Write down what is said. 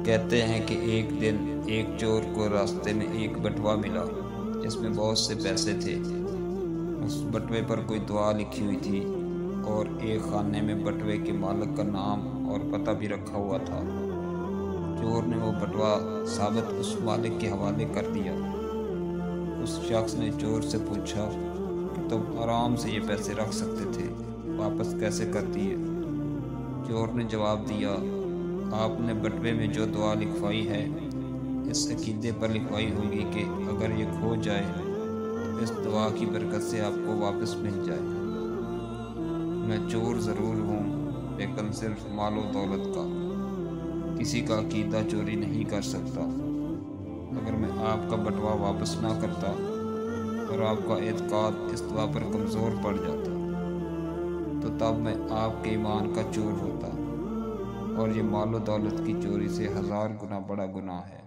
کہتے ہیں کہ ایک دن ایک چور کو راستے میں ایک بٹوا ملا جس میں بہت سے پیسے تھے۔ اس بٹوے پر کوئی دعا لکھی ہوئی تھی اور ایک خانے میں بٹوے کے مالک کا نام اور پتہ بھی رکھا ہوا تھا۔ چور نے وہ بٹوا ثابت اس مالک کے حوالے کر دیا۔ اس شخص نے چور سے پوچھا کہ تم آرام سے یہ پیسے رکھ سکتے تھے، واپس کیسے کر دیے؟ چور نے جواب دیا، آپ نے بٹوے میں جو دعا لکھوائی ہے اس عقیدے پر لکھوائی ہوگی کہ اگر یہ کھو جائے تو اس دعا کی برکت سے آپ کو واپس مل جائے۔ میں چور ضرور ہوں لیکن صرف مال و دولت کا، کسی کا عقیدہ چوری نہیں کر سکتا۔ اگر میں آپ کا بٹوا واپس نہ کرتا اور آپ کا اعتقاد اس دعا پر کمزور پڑ جاتا تو تب میں آپ کے ایمان کا چور ہوتا، اور یہ مال و دولت کی چوری سے 1000 گنا بڑا گناہ ہے۔